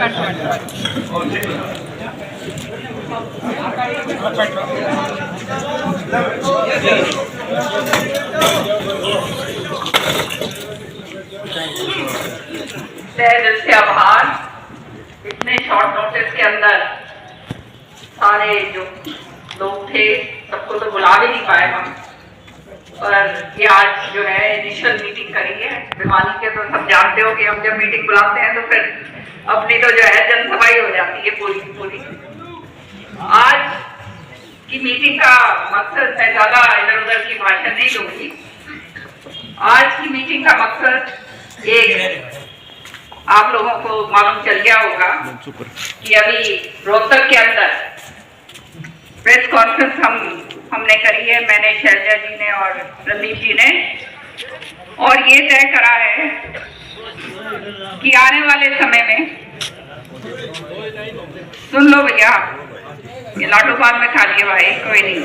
दिल से आभार। इतने शॉर्ट नोटिस के अंदर सारे जो लोग थे सबको तो बुला भी नहीं पाए हम, और ये आज जो है इनिशियल मीटिंग करी है भिवानी के। तो सब जानते हो कि हम जब मीटिंग बुलाते हैं तो फिर अपनी तो जो है जनसभा ही हो जाती है पूरी की पूरी। आज की मीटिंग का मकसद, मैं ज्यादा इधर उधर की भाषण नहीं दूंगी। आज की मीटिंग का मकसद एक, आप लोगों को मालूम चल गया होगा कि अभी रोहतक के अंदर प्रेस कॉन्फ्रेंस हमने करी है, मैंने, शैलजा जी ने और रणदीप जी ने, और ये तय करा है कि आने वाले समय में, सुन लो भैया, ये लाडू पान में खा लिए भाई, कोई नहीं,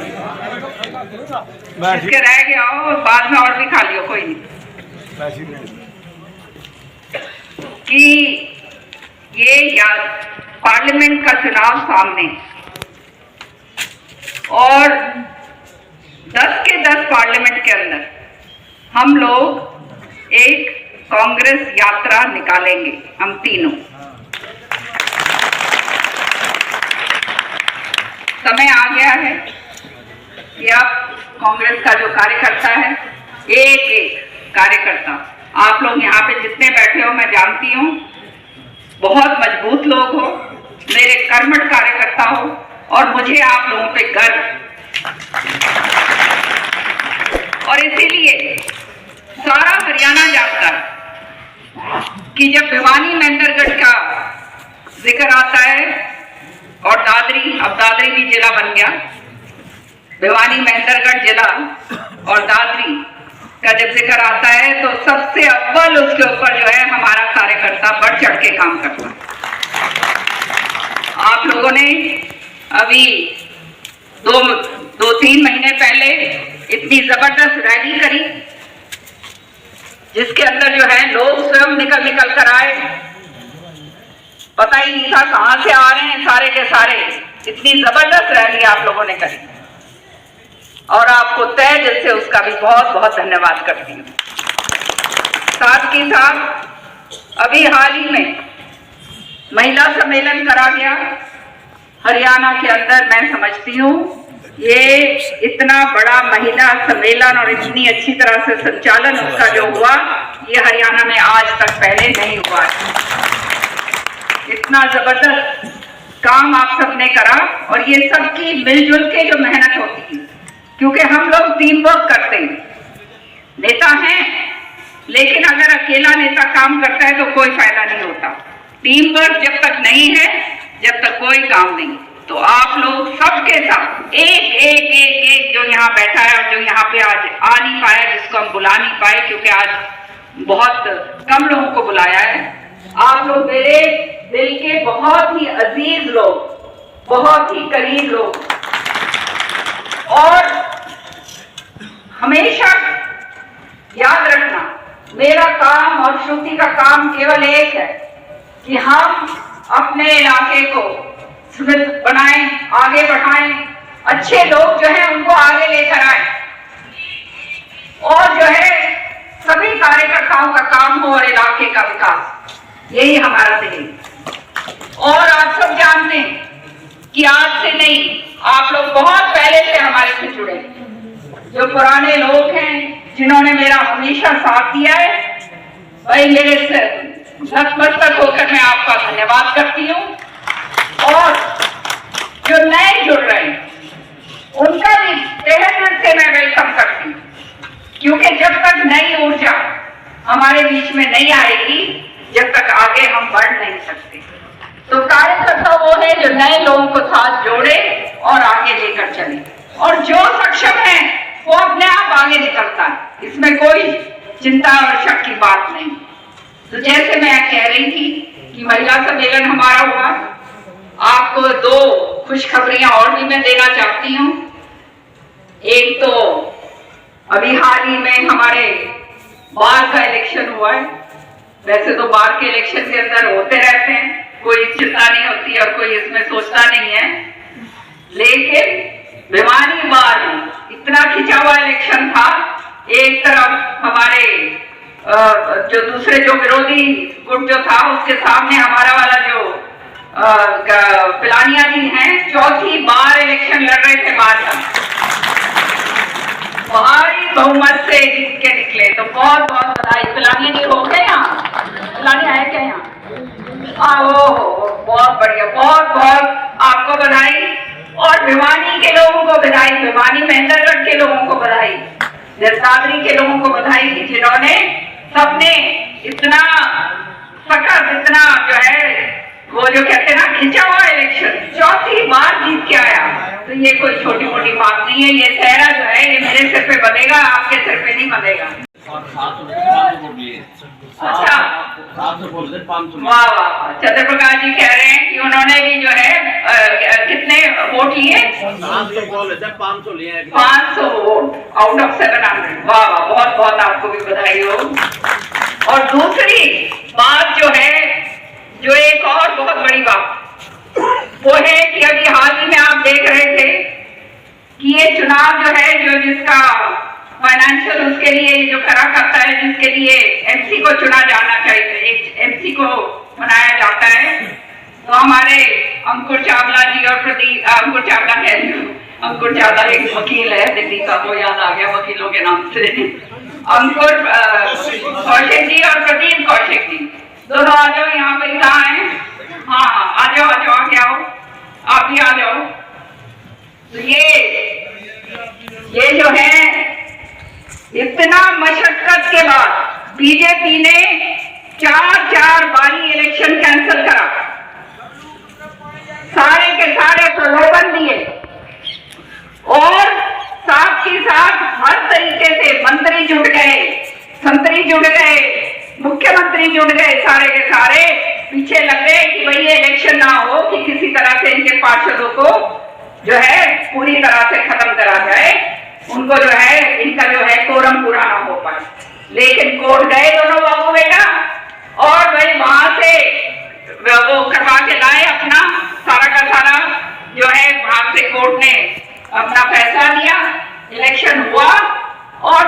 इसके रह गया हो बाद में और भी खा लियो, कोई नहीं, कि ये याद पार्लियामेंट का चुनाव सामने और 10 के 10 पार्लियामेंट के अंदर हम लोग एक कांग्रेस यात्रा निकालेंगे, हम तीनों। समय आ गया है कि अब कांग्रेस का जो कार्यकर्ता है, एक एक कार्यकर्ता, आप लोग यहाँ पे जितने बैठे हो मैं जानती हूँ, बहुत मजबूत लोग हो, मेरे कर्मठ कार्यकर्ता हो, और मुझे आप लोगों पे गर्व। और इसीलिए सारा हरियाणा जानता है कि जब भिवानी महेंद्रगढ़ का जिक्र आता है और दादरी, अब दादरी भी जिला बन गया, भिवानी महेंद्रगढ़ जिला और दादरी का जब जिक्र आता है तो सबसे अव्वल उसके ऊपर जो है हमारा कार्यकर्ता बढ़ चढ़ के काम करता है। आप लोगों ने अभी दो तीन महीने पहले इतनी जबरदस्त रैली करी, जिसके अंदर जो है लोग स्वयं निकल कर आए, पता ही नहीं था कहां से आ रहे हैं सारे के सारे। इतनी जबरदस्त रैली आप लोगों ने करी, और आपको तय दिल से उसका भी बहुत बहुत धन्यवाद करती हूँ। साथ ही साथ अभी हाल ही में महिला सम्मेलन करा गया हरियाणा के अंदर। मैं समझती हूँ ये इतना बड़ा महिला सम्मेलन और इतनी अच्छी तरह से संचालन उसका जो हुआ, ये हरियाणा में आज तक पहले नहीं हुआ है। इतना जबरदस्त काम आप सबने करा, और ये सबकी मिलजुल के जो मेहनत होती है, क्योंकि हम लोग टीम वर्क करते हैं। नेता हैं, लेकिन अगर अकेला नेता काम करता है तो कोई फायदा नहीं होता। टीम वर्क जब तक नहीं है, जब तक कोई काम नहीं। तो आप लोग सबके साथ एक एक एक एक जो यहाँ बैठा है और जो यहाँ पे आज आ नहीं पाया, जिसको हम बुला नहीं पाए क्योंकि आज बहुत कम लोगों को बुलाया है, आप लोग मेरे दिल के बहुत ही अजीज लोग, बहुत ही करीब लोग, और हमेशा याद रखना मेरा काम और श्रुति का काम केवल एक है कि हम अपने इलाके को समृद्ध बनाएं, आगे बढ़ाएं, अच्छे लोग जो है उनको आगे लेकर आए, और जो है सभी कार्यकर्ताओं का काम हो और इलाके का विकास, यही हमारा ध्येय। और आप सब जानते हैं कि आज से नहीं, आप लोग बहुत पहले से हमारे से जुड़े, जो पुराने लोग हैं जिन्होंने मेरा हमेशा साथ दिया है, भाई मेरे से नतमस्तक होकर मैं आपका धन्यवाद करती हूँ। और जो नए जुड़ रहे हैं उनका भी तहे दिल से मैं वेलकम करती हूँ, क्योंकि जब तक नई ऊर्जा हमारे बीच में नहीं आएगी, जब तक आगे हम बढ़ नहीं सकते। तो कार्यकर्ता वो है जो नए लोगों को साथ जोड़े और आगे लेकर चले, और जो सक्षम है वो अपने आप आगे निकलता है, इसमें कोई चिंता और शक की बात नहीं। तो जैसे मैं कह रही थी कि महिला सम्मेलन हमारा हुआ, आपको दो खुशखबरियां और भी मैं देना चाहती हूँ। एक तो अभी हाल ही में हमारे बार का इलेक्शन हुआ है। वैसे तो बार के इलेक्शन के अंदर होते रहते हैं, कोई कोई चिंता नहीं होती और कोई इसमें सोचता नहीं है। लेकिन भिवानी बार इतना खिंचा हुआ इलेक्शन था, एक तरफ हमारे जो दूसरे जो विरोधी गुट जो था उसके सामने हमारा वाला जो पिलानिया जी हैं, चौथी बार इलेक्शन लड़ रहे थे भारी बहुमत से जीत के निकले। तो बहुत बहुत बधाई। पिलानिया जी हो गए यहाँ? पिलानिया है क्या यहाँ? बहुत बढ़िया, बहुत बहुत आपको बधाई और भिवानी के लोगों को बधाई, भिवानी महेंद्रगढ़ के लोगों को बधाई, जरदारी के लोगों को बधाई कि जिन्होंने सबने इतना सख्त, इतना जो है वो जो कहते हैं ना खिंचा हुआ इलेक्शन चौथी बार जीत के आया। तो ये कोई छोटी मोटी बात नहीं है। ये सहरा जो है ये मेरे सिर पे बनेगा, आपके सिर पे नहीं बनेगा। अच्छा, वाह वाह। चंद्र प्रकाश जी कह रहे हैं कि उन्होंने भी जो है कितने वोट लिए? 500 लिए। 500 वोट आउट ऑफ 700। वाह वाह, बहुत बहुत आपको भी बधाई हो। और दूसरी बात जो है, जो एक और बहुत बड़ी बात वो है कि अभी हाल ही में आप देख रहे थे कि ये चुनाव जो है, जो जिसका फाइनेंशियल उसके लिए जो करा करता है, जिसके लिए एमसी को चुना जाना चाहिए, एक एमसी को बनाया जाता है, तो हमारे अंकुर चावला जी और अंकुर चावला है, अंकुर चावला एक वकील है दिल्ली का, वो याद आ गया वकीलों के नाम से, अंकुर कौशिक जी और प्रदीप कौशिक जी, दोनों आ जाओ यहाँ पे। कहाँ है? हाँ, आ जाओ आगे आओ, आप भी आ जाओ। तो ये जो है इतना मशक्कत के बाद बीजेपी ने 4 बारी इलेक्शन कैंसिल करा, सारे के सारे प्रलोभन दिए और साथ ही साथ हर तरीके से मंत्री जुट गए, संतरी जुट गए, मुख्यमंत्री जुट गए, सारे के सारे पीछे लग गए कि भाई ये इलेक्शन ना हो, कि किसी तरह से इनके पार्षदों को जो है पूरी तरह से खत्म करा जाए, उनको जो है इनका जो है कोरम पूरा ना हो पाए। लेकिन कोर्ट गए दोनों बाबू बेटा और भाई वहां से वो करवा के लाए अपना सारा का सारा जो है, वहां से कोर्ट ने अपना फैसला दिया, इलेक्शन हुआ और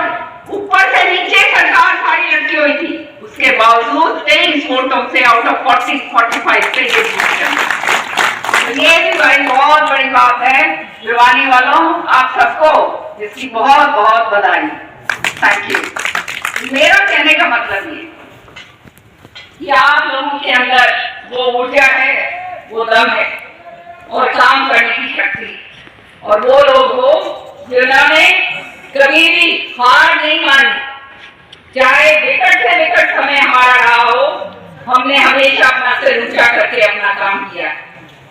ऊपर से नीचे सरकार सारी लड़की हुई थी, उसके बावजूद 23 वोटों से आउट ऑफ 45 से ये भी बड़ी बहुत बड़ी बात है। भिवानी वालों आप सबको इसकी बहुत बहुत बधाई, थैंक यू। मेरा कहने का मतलब ये कि आप लोगों के अंदर वो ऊर्जा है, वो दम है और काम करने की शक्ति, और वो लोग हो जिन्होंने कभी भी हार नहीं मानी, चाहे विकट से विकट समय हमारा रहा हो, हमने हमेशा अपना सिर ऊंचा करके अपना काम किया।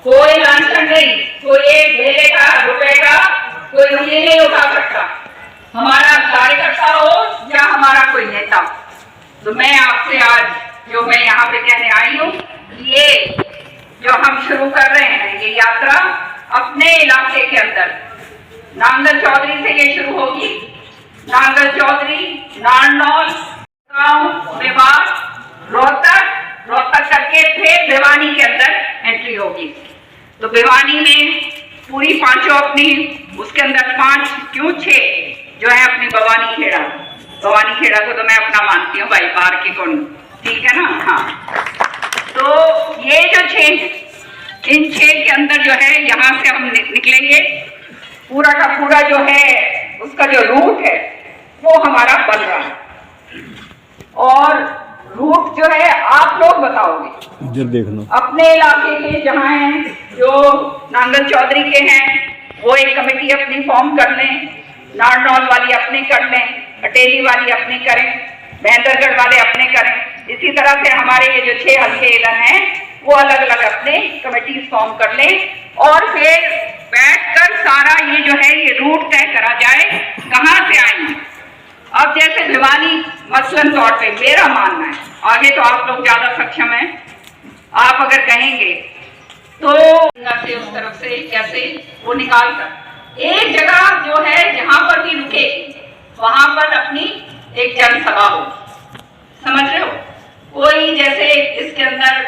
कोई लांछन नहीं, कोई एक ढेले का रुपए का कोई उंगली नहीं उठा सकता, हमारा कार्यकर्ता हो या हमारा कोई नेता। तो मैं आपसे आज जो मैं यहाँ पे कहने आई हूँ, ये जो हम शुरू कर रहे हैं ये यात्रा अपने इलाके के अंदर नांगल चौधरी से ये शुरू होगी। नांगल चौधरी, नारनौल, गांव, मेवाड़, रोहतक करके फिर भिवानी के अंदर एंट्री होगी। तो भिवानी में पूरी पांचों अपनी, उसके अंदर 5 क्यों 6 जो है अपनी भवानी खेड़ा को तो मैं अपना मानती हूँ भाई, बाहर की कौन, ठीक है ना। हाँ, तो ये जो 6 इन 6 के अंदर जो है यहाँ से हम निकलेंगे, पूरा का पूरा जो है उसका जो रूट है वो हमारा बन रहा है, और रूट जो है आप लोग बताओगे जब देखना अपने इलाके के जहाँ हैं, जो नांगल चौधरी के हैं वो एक कमेटी अपनी फॉर्म कर लें, नारनौल वाली अपनी कर लें, अटेली वाली अपनी करें, महेंद्रगढ़ वाले अपने करें। इसी तरह से हमारे ये जो 6 हल्के इलन हैं वो अलग अलग अपने कमेटी फॉर्म कर लें और फिर बैठकर सारा ये जो है ये रूट तय करा जाए कहाँ से आएंगे। अब जैसे भिवानी मसलन तौर पे मेरा मानना है, आगे तो आप लोग ज्यादा सक्षम हैं, आप अगर कहेंगे तो से उस तरफ से कैसे वो निकाल कर एक जगह जो है जहां पर भी रुके वहां पर अपनी एक जनसभा हो, समझ रहे हो। कोई जैसे इसके अंदर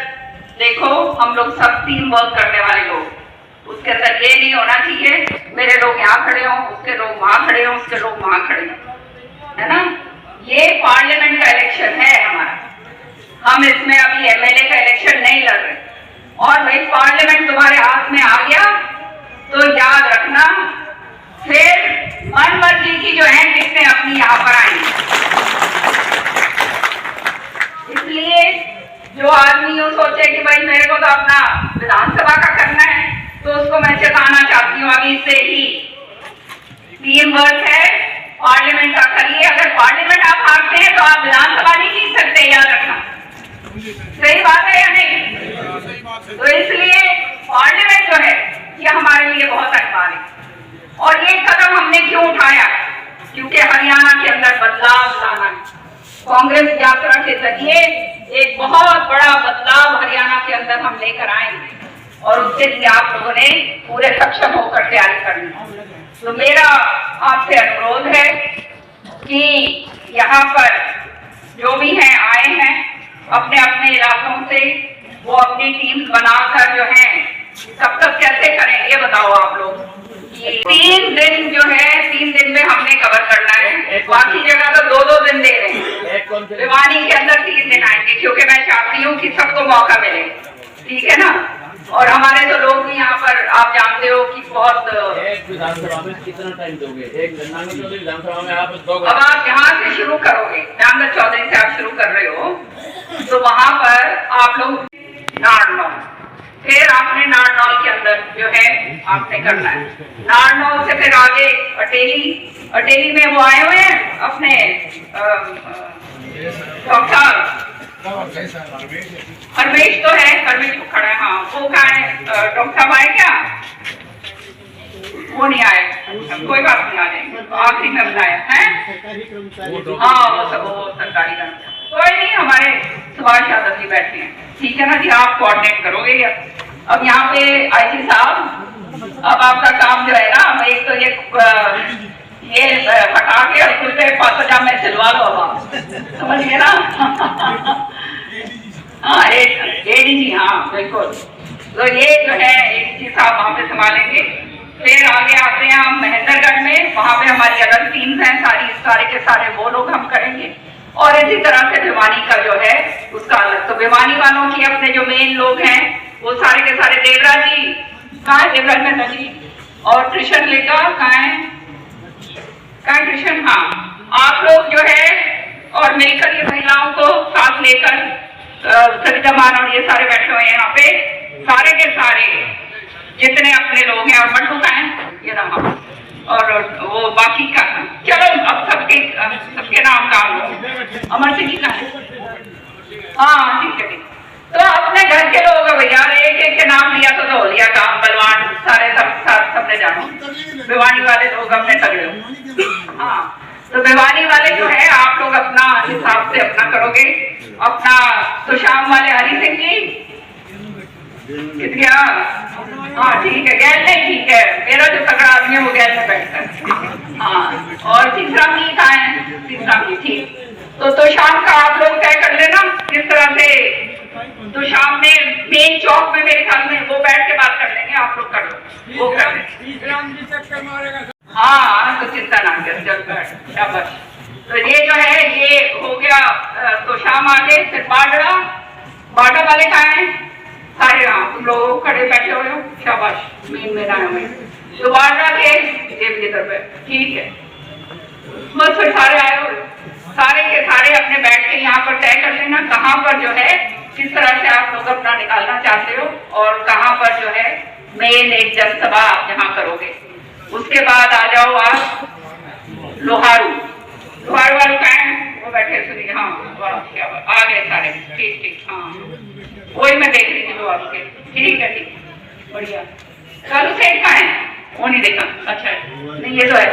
देखो हम लोग सब टीम वर्क करने वाले लोग, उसके अंदर ये नहीं होना चाहिए मेरे लोग यहाँ खड़े हों, उसके लोग वहां खड़े हों, उसके लोग वहां खड़े हों, है ना। ये पार्लियामेंट का इलेक्शन है हमारा, हम इसमें अभी एमएलए का इलेक्शन नहीं लड़ रहे। और भाई पार्लियामेंट तुम्हारे हाथ में आ गया तो याद रखना फिर मन मर्जी की जो है किसने अपनी यहाँ पर आई। इसलिए जो आदमी यूं सोचे कि भाई मेरे को तो अपना विधानसभा का करना है, तो उसको मैं चेताना चाहती हूँ अभी से ही, टीम वर्क है, पार्लियामेंट का करिए। अगर पार्लियामेंट आप हारते हैं तो आप विधानसभा नहीं जीत सकते, याद रखना। सही बात है या नहीं? तो इसलिए पार्लियामेंट जो है ये हमारे लिए बहुत अनिवार्य है। और ये कदम हमने क्यों उठाया? क्योंकि हरियाणा के अंदर बदलाव लाना है। कांग्रेस यात्रा के जरिए एक बहुत बड़ा बदलाव हरियाणा के अंदर हम लेकर आएंगे और उसके लिए आप लोगों ने पूरे सक्षम होकर तैयारी करनी है। तो मेरा आपसे अनुरोध है कि यहाँ पर जो भी हैं आए हैं अपने अपने इलाकों से, वो अपनी टीम्स बनाकर जो है तब तक कैसे करें ये बताओ आप लोग। 3 दिन जो है 3 दिन में हमने कवर करना है, बाकी जगह तो 2-2 दिन दे रहे हैं। भिवानी के अंदर 3 दिन आएंगे क्योंकि मैं चाहती हूँ कि सबको मौका मिले, ठीक है ना। और हमारे तो लोग भी यहाँ पर आप जानते हो कि बहुत। एक विधानसभा में कितना टाइम दोगे? एक विधानसभा में आप अब आप यहाँ से शुरू करोगे, नामदर चौधरी से आप शुरू कर रहे हो, तो वहां पर आप लोग नारनौल, फिर आपने नारनौल के अंदर जो है आपने करना है। नारनौल से फिर आगे अटेली, अटेली में वो आए हुए हैं अपने डॉक्टर हरमेश तो है, हरमेश को खड़ा है, हाँ वो कहा है डॉक्टर साहब आए क्या? वो नहीं आए, कोई बात नहीं, आ जाएंगे। आखिरी में बताया है, हाँ वो सरकारी का कोई नहीं, हमारे सुभाष यादव जी बैठे हैं, ठीक है ना जी, आप कोऑर्डिनेट करोगे। अब यहाँ पे आईजी साहब, अब आपका काम जो है ना, एक तो ये हटा के और कुर्ते पजामे सिलवा लो अब आप, समझिए ना। हाँ एडीजी, हाँ बिल्कुल। तो ये जो है एडीजी साहब वहाँ पे संभालेंगे। फिर आगे आते हैं हम महेंद्रगढ़ में, वहाँ पे हमारी अलग टीम्स हैं, सारे के सारे वो लोग हम करेंगे। और इसी तरह से भिवानी का जो है उसका अलग। तो भिवानी वालों की अपने जो मेन लोग हैं वो सारे के सारे, देवराज जी कहाँ है? देवराज मेहता जी और कृष्ण लेगा कहाँ है? कृष्ण, हाँ आप लोग जो है और मिलकर ये महिलाओं को साथ लेकर, सविता मान और ये सारे बैठे हुए हैं यहाँ पे, सारे के सारे जितने अपने लोग हैं, और मंटू का है ये नाम, और वो बाकी का, चलो अब सबके नाम काम लो। अमर सिंह जी का है, हाँ ठीक है ठीक। तो अपने घर के लोग भैया, एक के नाम लिया तो हो लिया काम, बलवान सारे सबने जानो, भिवानी वाले लोग अपने तगड़े हो। हाँ तो भिवानी वाले जो है आप लोग अपना हिसाब से अपना करोगे। अपना तो शाम वाले हरी सिंह जी कित गया? हाँ ठीक है, गैल नहीं, ठीक है, मेरा जो तगड़ा आदमी है वो गैल में बैठता है। हाँ और तीसरा की कहाँ है? तीसरा की, ठीक। तो शाम का आप लोग तय कर लेना किस तरह से। तो शाम में मेन चौक में मेरे ख्याल में वो बैठ के बात कर लेंगे, आप लोग कर लो, वो कर लेंगे। हाँ तो चिंता ना कर, शाबाश। तो ये जो है ये हो गया। तो शाम आगे फिर बाडा वाले कहाँ हैं? सारे, हाँ तुम लोग खड़े बैठे हुए हो, शाबाश, मेन आए हुए। तो बाडा के इधर पे, ठीक है, बस फिर सारे आए हुए, सारे के सारे अपने बैठ के यहाँ पर तय कर लेना कहाँ पर जो है किस तरह से आप लोग अपना निकालना चाहते हो और कहाँ पर जो है मेन एक जनसभा आप यहाँ करोगे। उसके बाद आ जाओ आप लोहारू वालों का है, वो बैठे सुनिए, हाँ आ गए सारे, ठीक ठीक, हाँ वही मैं देख रही थी लोहारू के, ठीक है ठीक, बढ़िया। कालू सेठ का है? वो नहीं देखा, अच्छा नहीं ये तो है,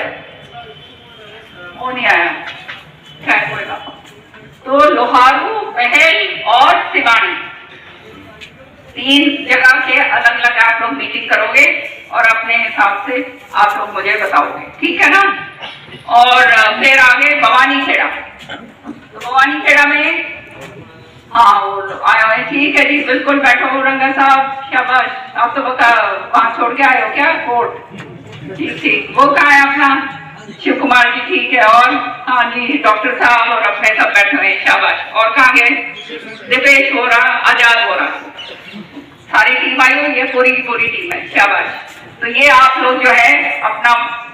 वो नहीं आया, खैर कोई बात। तो लोहारू, महल और सिवानी 3 जगह के अलग अलग आप लोग मीटिंग करोगे और अपने हिसाब से आप लोग मुझे बताओगे, ठीक है ना। और फिर आगे भवानी खेड़ा, तो भवानी खेड़ा में हाँ वो आए हुए, ठीक है जी, बिल्कुल बैठो रंगा साहब, शाबाश। आप तो वहाँ छोड़ के आए हो क्या कोर्ट? ठीक ठीक। वो कहाँ है अपना शिव कुमार जी? ठीक है। और हाँ जी डॉक्टर साहब और अपने सब बैठे हुए, शाबाश। और कहाँ गए? दिपेश हो रहा, आजाद हो रहा, सारी टीम आई हुई है, पूरी की पूरी टीम है, शाबाश। तो ये आप लोग जो है अपना,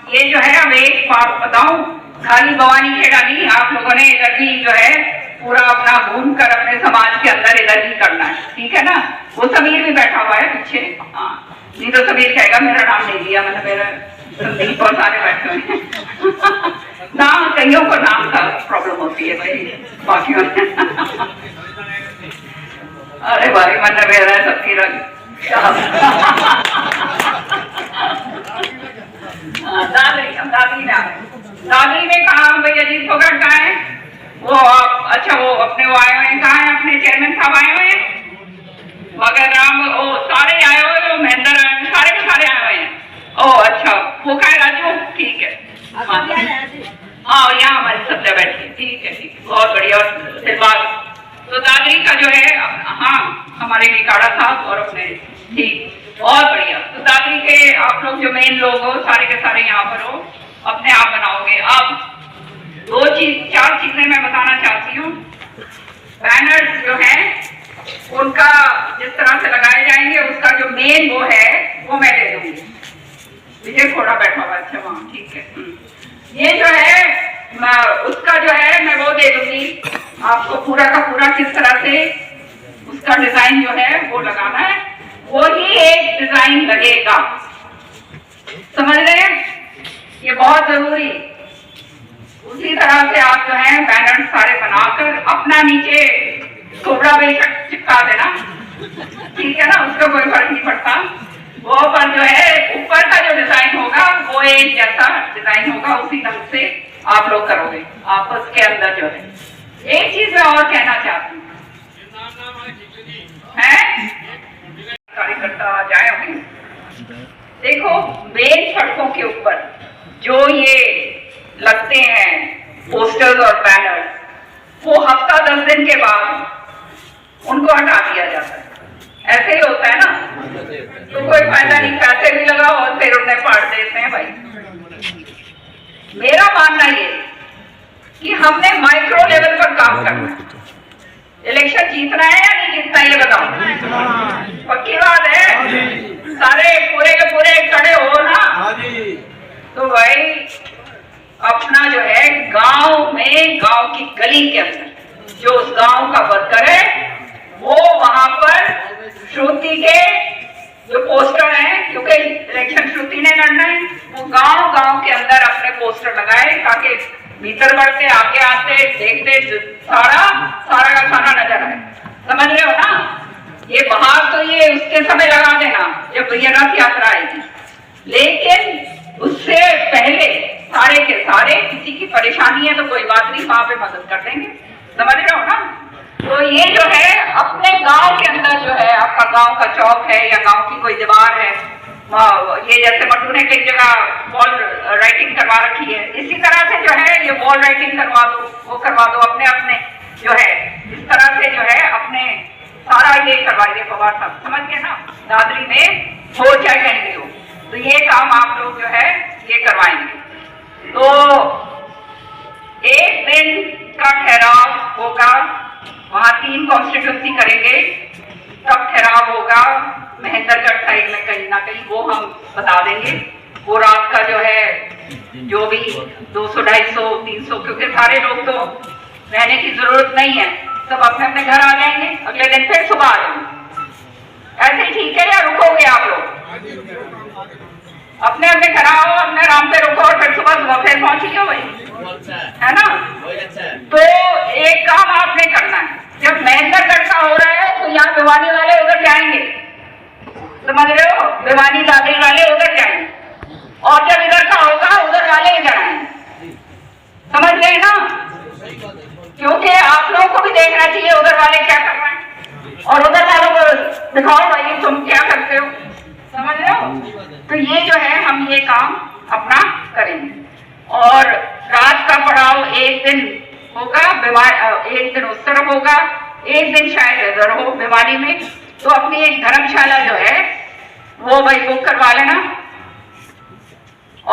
ये जो है अब एक बात बताऊं, खाली भवानी खेड़ा नहीं, आप लोगों ने इधर भी जो है पूरा अपना घूम कर अपने समाज के अंदर इधर भी करना है, ठीक है ना? वो समीर भी बैठा हुआ है पीछे, हाँ नहीं तो समीर कहेगा मेरा नाम नहीं लिया, मैंने मेरा संदीप और सारे बैठे हुए हैं नाम, कईयों को नाम का प्रॉब्लम होती है भाई, बाकियों अरे भाई मन मेरा है सबकी रंग दादरी में कहा भैया जी फोगट कहाँ है? वो अच्छा वो अपने वो आए हुए हैं, कहाँ है अपने चेयरमैन साहब आए हुए हैं मगर राम, वो सारे आए हुए हैं, महेंद्र आए हैं, सारे के सारे आए हुए हैं। ओ अच्छा वो कहाँ है? राजू, ठीक है। हाँ और यहाँ हमारे सब जगह बैठे, ठीक है ठीक है, बहुत बढ़िया। फिर बात तो दादरी का जो है, हाँ हमारे निकाड़ा साहब और अपने, ठीक, बहुत बढ़िया। तो दादरी के आप लोग जो मेन लोग हो, सारे के सारे यहाँ पर हो, अपने आप बनाओगे। अब चार चीजें मैं बताना चाहती हूँ। बैनर्स जो है उनका जिस तरह से लगाए जाएंगे, उसका जो मेन वो है वो मैं दे दूंगी। विजय खोड़ा बैठा हुआ, अच्छा वहाँ, ठीक है। ये जो है उसका जो है मैं वो दे दूंगी आपको, पूरा का पूरा किस तरह से उसका डिजाइन जो है वो लगाना है, वो ही एक डिजाइन लगेगा, समझ रहे हैं? ये बहुत जरूरी। उसी तरह से आप जो है बैनर सारे बनाकर अपना नीचे कोबरा बेशक चिपका देना, ठीक है ना, उसका कोई फर्क नहीं पड़ता। वो पर जो है ऊपर का जो डिजाइन होगा वो एक जैसा डिजाइन होगा, उसी ढंग से आप लोग करोगे आपस के अंदर जो है। एक चीज मैं और कहना चाहती हूँ, कार्यकर्ता जाए होंगे, देखो मेन सड़कों के ऊपर जो ये लगते हैं पोस्टर्स और बैनर्स, वो हफ्ता 10 दिन के बाद उनको हटा दिया जाता है। ऐसे ही होता है ना, तो कोई फायदा नहीं, पैसे भी लगाओ और फिर उन्हें फाड़ देते हैं भाई। मेरा मानना ये कि हमने माइक्रो लेवल पर काम करना है। इलेक्शन जीतना है या नहीं जीतना, ये बताओ, पक्की बात है? सारे पूरे के पूरे खड़े हो ना? तो भाई अपना जो है गांव में, गांव की गली के अंदर जो उस गांव का वर्कर है, वो वहां पर श्रुति के जो पोस्टर हैं, क्योंकि इलेक्शन श्रुति ने लड़ना है, वो गांव गांव के अंदर अपने पोस्टर लगाए, ताकि भीतर बढ़ते आगे आते देखते सारा का सारा नजर आए। समझ रहे हो ना? ये बाहर तो ये उसके समय लगा देना जब ये रथ यात्रा आएगी, लेकिन उससे पहले सारे के सारे, किसी की परेशानी है तो कोई बात नहीं, वहां पे मदद कर देंगे। समझ रहे हो ना? तो ये जो है अपने गांव के अंदर जो है, आपका गांव का चौक है या गांव की कोई दीवार है, ये जैसे मट्टू ने कई जगह वॉल राइटिंग करवा रखी है, इसी तरह से जो है ये वॉल राइटिंग करवा दो, वो करवा दो अपने अपने जो है, इस तरह से जो है अपने सारा ये करवाइए पवार साहब, समझ गए ना? दादरी में हो चाहे कहीं भी हो, तो ये काम आप लोग जो है ये करवाएंगे। तो एक दिन का ठहराव होगा, वहां 3 कॉन्स्टिट्यूंसी करेंगे, तब ठहराव होगा महेंद्रगढ़ साइड में कहीं ना कहीं, वो हम बता देंगे। वो रात का जो है जो भी 200, 250, 300, क्योंकि सारे लोग तो रहने की जरूरत नहीं है, सब अपने अपने घर आ जाएंगे, अगले दिन फिर सुबह आ जाएंगे। ऐसे ठीक है या रुकोगे आप लोग? अपने अपने घर आओ, अपने आराम से रुको और फिर सुबह फिर पहुंचिए भाई, है ना? तो एक काम आपने करना है, जब महेंद्रगढ़ का हो रहा है तो यहाँ भिवानी वाले उधर जाएंगे, समझ रहे हो? भिवानी दादरी वाले उधर जाएंगे, और जब इधर का होगा उधर वाले इधर आएंगे, समझ रहे ना? क्योंकि आप लोगों को भी देखना चाहिए उधर वाले क्या कर रहे हैं, और उधर वालों को दिखाओ भाई तुम क्या करते हो, समझ रहे हो? तो ये जो है हम ये काम अपना करेंगे। और रात का पड़ाव एक दिन होगा, एक दिन उस तरफ होगा, एक दिन शायद अगर हो भिवानी में, तो अपनी एक धर्मशाला जो है वो भाई बुक करवा लेना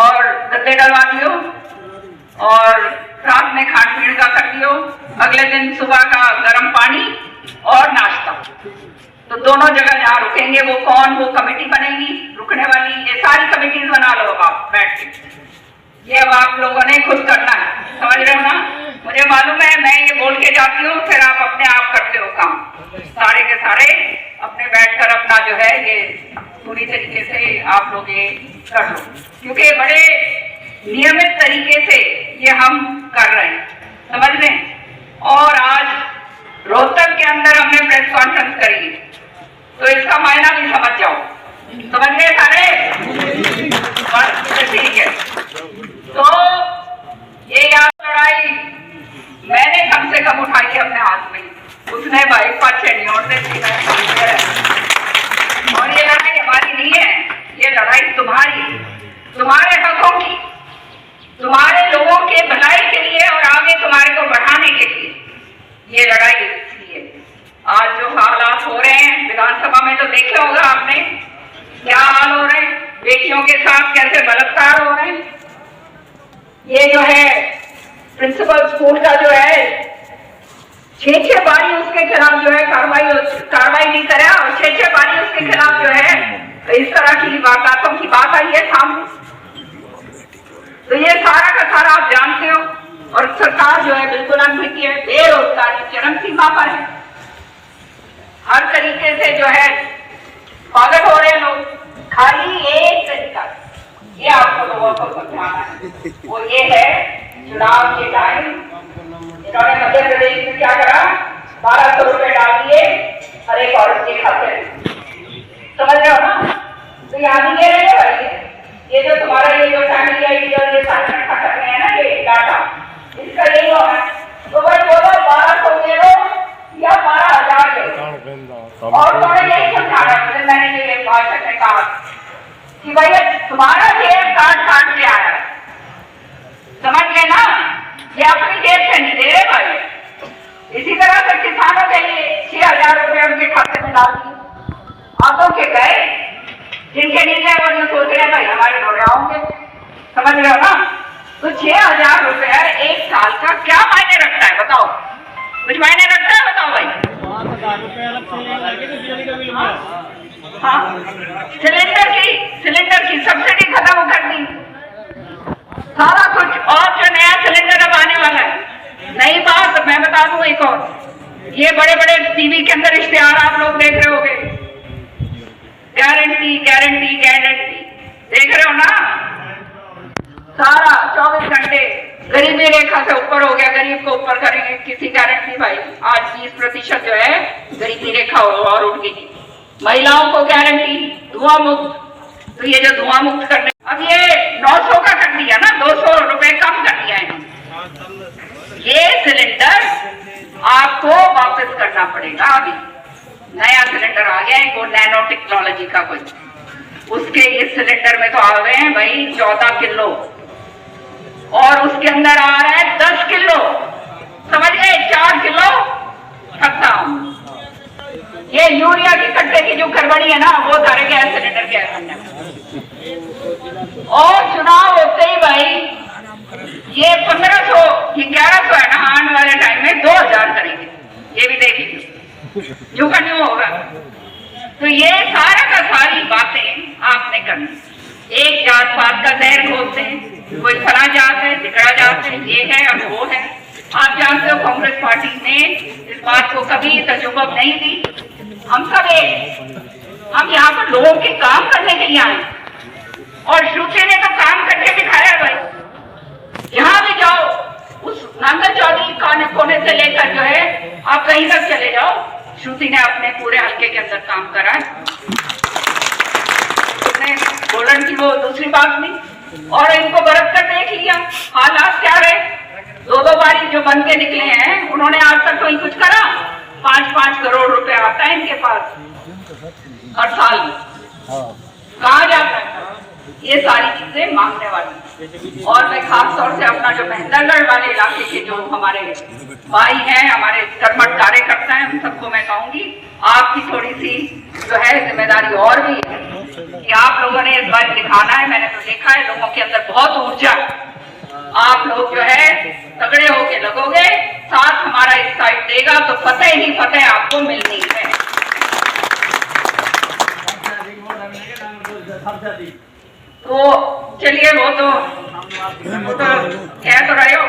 और गद्दे डलवा दियो और रात में खान पीन का कर दियो, अगले दिन सुबह का गर्म पानी और नाश्ता। तो दोनों जगह जहाँ रुकेंगे वो कौन, वो कमेटी बनेगी रुकने वाली, ये सारी कमेटीज बना लो अब आप बैठ के। ये अब आप लोगों ने खुद करना है, समझ रहे हो ना? मुझे मालूम है, मैं ये बोल के जाती हूँ, फिर आप अपने आप करते हो काम, सारे के सारे अपने बैठकर अपना जो है ये पूरी तरीके से आप लोग ये कर लो, क्योंकि बड़े नियमित तरीके से ये हम कर रहे हैं, समझ रहे हैं। और आज रोहतक के अंदर हमने प्रेस कॉन्फ्रेंस करी, तो इसका मायना भी समझ जाओ, समझ गए सारे? बस ठीक है। तो ये याद लड़ाई मैंने कम से कम उठाई है अपने हाथ में, उसने भाई पाचेनियों से सीखा है। और ये लड़ाई हमारी नहीं है, ये लड़ाई तुम्हारी, तुम्हारे हकों की, तुम्हारे लोगों के भलाई के लिए और आगे तुम्हारे को बढ़ाने के लिए ये लड़ाई इसलिए। आज जो हालात हो रहे हैं विधानसभा में तो देखे होगा आपने, क्या हाल हो रहे हैं, बेटियों के साथ कैसे बलात्कार हो रहे हैं। ये जो है प्रिंसिपल स्कूल का जो है 6 बारी उसके खिलाफ जो है कार्रवाई नहीं करा और 6 बारी उसके खिलाफ जो है इस तरह की वारदातों की बात आई है सामने। तो ये सारा का सारा आप जानते हो, और सरकार जो है बिल्कुल अनभिज्ञ है, बेरोजगारी चरम सीमा पर है, हर तरीके से जो है पागल हो रहे लोग। खाली एक तरीका ये आपको लोगों को समझाना है, वो ये है चुनाव के टाइम इन्होंने मध्य प्रदेश में क्या करा, 1200 रुपए डाल दिए हर एक औरत के खाते में, समझ रहे हो ना? तो याद नहीं रहे भाई, ये जो तुम्हारा ये जो फैमिली आईडी और ये सारे इकट्ठा कर रहे हैं ना ये डाटा, इसका यही होना है। तो भाई बोलो 1200 दे दो या 12,000 दे दो, और तुम्हें यही समझाना है, मैंने ये भाषण में कहा कि भैया तुम्हारा जेब काट के आया है, समझ गए ना? ये अपनी जेब से नहीं दे रहे भाई। इसी तरह से किसानों के लिए 6,000 रुपए उनके खाते में डाल दिए, आतों के गए, जिनके नहीं गए वो जो सोच रहे भाई हमारे ढोड़े होंगे, समझ रहे हो ना? तो 6,000 रुपया एक साल का क्या मायने रखता है बताओ? कुछ मायने रखता है बताओ भाई? हाँ, सिलेंडर की सब्सिडी खत्म कर दी, सारा कुछ। और जो नया सिलेंडर अब आने वाला है, नई बात मैं बता दूं एक और, ये बड़े बड़े टीवी के अंदर इश्तेहार आप लोग देख रहे होंगे, गारंटी गारंटी गारंटी, देख रहे हो ना? सारा 24 घंटे गरीबी रेखा से ऊपर हो गया, गरीब को ऊपर करेंगे किसी गारंटी भाई। आज 20% जो है गरीबी रेखा और उठ गई। महिलाओं को गारंटी धुआं मुक्त, तो ये जो धुआं मुक्त करने अब ये 900 का कर दिया ना, 200 रुपए कम कर दिया है। ये सिलेंडर आपको वापस करना पड़ेगा, अभी नया सिलेंडर आ गया है वो नैनो टेक्नोलॉजी का कोई, उसके इस सिलेंडर में तो आ गए हैं भाई 14 किलो और उसके अंदर आ रहा है 10 किलो, समझ गए? 4 किलो खत्म। ये यूरिया के कट्टे की जो गड़बड़ी है ना वो सारे गैस सिलेंडर के अंदर। और चुनाव होते ही भाई ये 1500 ये 1100 है ना, आने वाले टाइम में 2000 करेंगे, ये भी देख लीजिए जो करनी होगा। तो ये सारा का सारी बातें आपने करनी। एक जात पात का जहर खोलते हैं, कोई फला जात है, तिकड़ा जात है, ये है और वो है। आप जानते हो कांग्रेस पार्टी ने इस बात को कभी तजुर्बा नहीं दी। हम सब हम यहाँ पर लोगों के काम करने के लिए आए और श्रुति ने तो काम करके दिखाया भाई। जहाँ भी जाओ उस नांगल चौधरी कोने से लेकर जो है आप कहीं तक चले जाओ, श्रुति ने अपने पूरे हल्के के अंदर काम करा है। बोलन की वो दूसरी बात नहीं, और इनको बरत कर देख लिया हालात क्या रहे। 2 बारी जो बन के निकले हैं उन्होंने आज तक कोई कुछ करा? 5-5 करोड़ रुपए आता है इनके पास हर साल, कहाँ जाता है? ये सारी चीजें मांगने वाली। और मैं खास तौर से अपना जो महेंद्रगढ़ वाले इलाके के जो हमारे भाई हैं, हमारे कर्मठ कार्यकर्ता हैं, उन सबको मैं कहूंगी आपकी थोड़ी सी जो है जिम्मेदारी और भी है कि आप लोगों ने इस बार दिखाना है। मैंने तो देखा है लोगों के अंदर बहुत ऊर्जा, आप लोग जो है तगड़े होके लगोगे, साथ हमारा इस साइड देगा तो फतेह ही फतेह आपको मिलनी है। तो चलिए वो तो कह तो रहे हो।